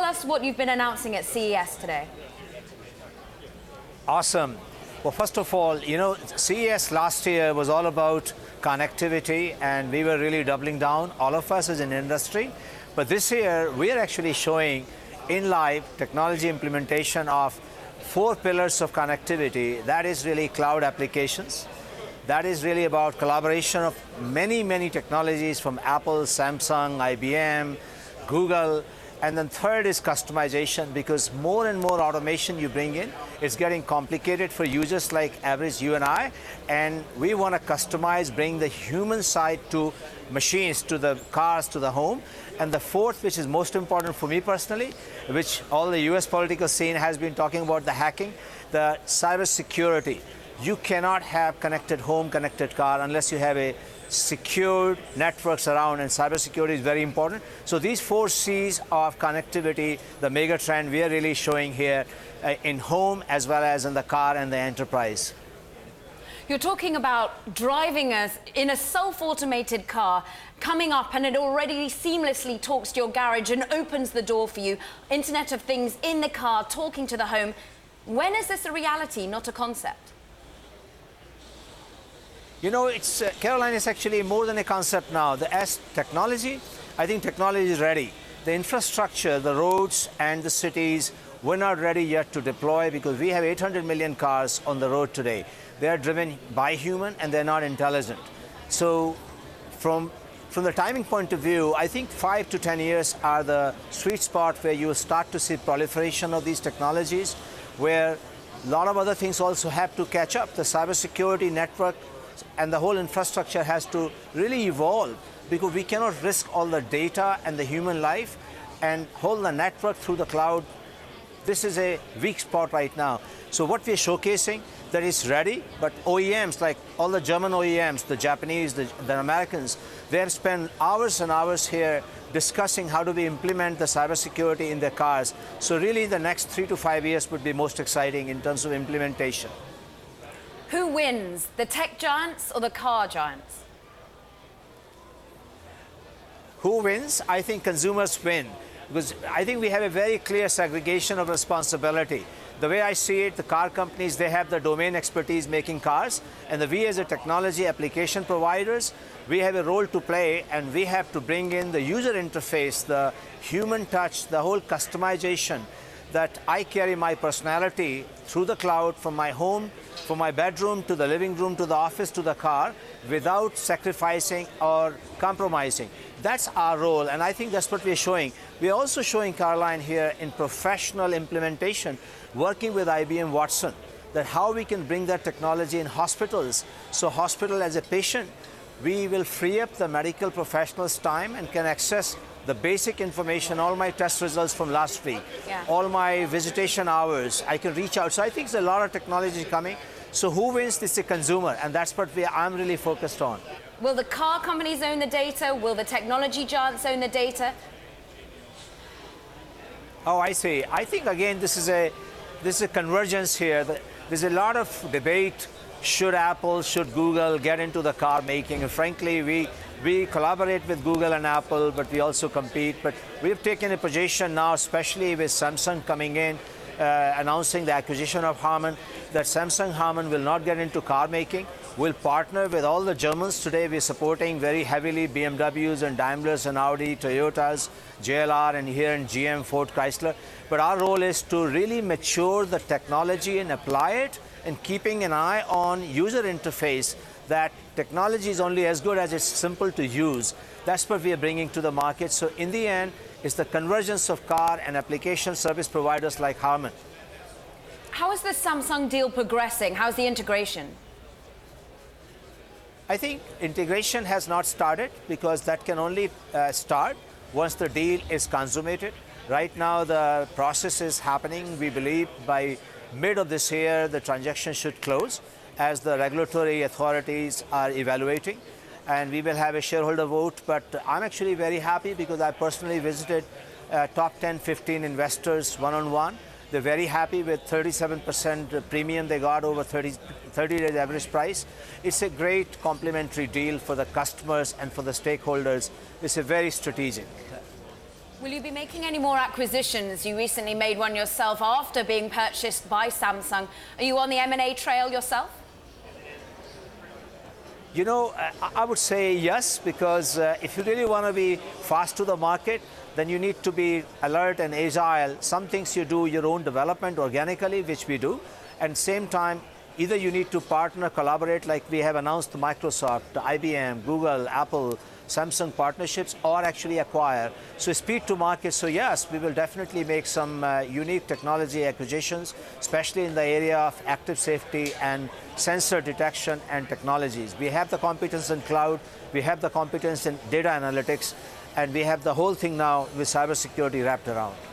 us what you've been announcing at CES today. Awesome. Well, first of all, CES last year was all about connectivity, and we were really doubling down, all of us as an industry. But this year, we are actually showing in live technology implementation of 4 pillars of connectivity. That is really cloud applications. That is really about collaboration of many, many technologies from Apple, Samsung, IBM, Google. And then third is customization, because more and more automation you bring in, it's getting complicated for users like average you and I. And we want to customize, bring the human side to machines, to the cars, to the home. And the fourth, which is most important for me personally, which all the US political scene has been talking about, the hacking, the cybersecurity. You cannot have connected home, connected car unless you have a secured networks around, and cybersecurity is very important. So these 4 C's of connectivity, the mega trend we are really showing here in home as well as in the car and the enterprise. You're talking about driving us in a self-automated car, coming up, and it already seamlessly talks to your garage and opens the door for you. Internet of Things in the car, talking to the home. When is this a reality, not a concept? Caroline, it's actually more than a concept now. As technology, I think technology is ready. The infrastructure, the roads and the cities, we're not ready yet to deploy, because we have 800 million cars on the road today. They are driven by human and they're not intelligent. So from the timing point of view, I think 5 to 10 years are the sweet spot where you will start to see proliferation of these technologies, where a lot of other things also have to catch up. The cybersecurity network and the whole infrastructure has to really evolve, because we cannot risk all the data and the human life and hold the network through the cloud. This is a weak spot right now. So what we're showcasing, that is ready, but OEMs, like all the German OEMs, the Japanese, the Americans, they have spent hours and hours here discussing how do we implement the cybersecurity in their cars. So really the next 3 to 5 years would be most exciting in terms of implementation. Who wins, the tech giants or the car giants? Who wins? I think consumers win, because I think we have a very clear segregation of responsibility. The way I see it, the car companies, they have the domain expertise making cars, and we as a technology application providers, we have a role to play, and we have to bring in the user interface, the human touch, the whole customization, that I carry my personality through the cloud from my home, from my bedroom to the living room to the office to the car, without sacrificing or compromising. That's our role, and I think that's what we're showing. We're also showing, Caroline, here in professional implementation, working with IBM Watson, that how we can bring that technology in hospitals. So hospital as a patient, we will free up the medical professionals' time and can access the basic information, all my test results from last week, all my visitation hours, I can reach out. So I think there's a lot of technology coming. So who wins? This is the consumer, and that's what I'm really focused on. Will the car companies own the data? Will the technology giants own the data? Oh, I see. I think, again, this is a convergence here. There's a lot of debate. Should Apple, should Google get into the car making? And frankly, we collaborate with Google and Apple, but we also compete. But we've taken a position now, especially with Samsung coming in, announcing the acquisition of Harman, that Samsung Harman will not get into car making. We'll partner with all the Germans. Today we're supporting very heavily BMWs and Daimlers and Audi, Toyotas, JLR, and here in GM, Ford, Chrysler. But our role is to really mature the technology and apply it, and keeping an eye on user interface, that technology is only as good as it's simple to use. That's what we are bringing to the market. So in the end, it's the convergence of car and application service providers like Harman. How is the Samsung deal progressing? How's the integration? I think integration has not started, because that can only start once the deal is consummated. Right now, the process is happening. We believe by mid of this year, the transaction should close, as the regulatory authorities are evaluating, and we will have a shareholder vote. But I'm actually very happy, because I personally visited top 10, 15 investors one-on-one. They're very happy with 37% premium they got over 30 days average price. It's a great complementary deal for the customers and for the stakeholders. It's a very strategic. Will you be making any more acquisitions? You recently made one yourself after being purchased by Samsung. Are you on the M&A trail yourself? You know, I would say yes, because if you really want to be fast to the market, then you need to be alert and agile. Some things you do your own development organically, which we do, and same time, either you need to partner, collaborate, like we have announced Microsoft, IBM, Google, Apple, Samsung partnerships, or actually acquire. So speed to market, so yes, we will definitely make some unique technology acquisitions, especially in the area of active safety and sensor detection and technologies. We have the competence in cloud, we have the competence in data analytics, and we have the whole thing now with cybersecurity wrapped around.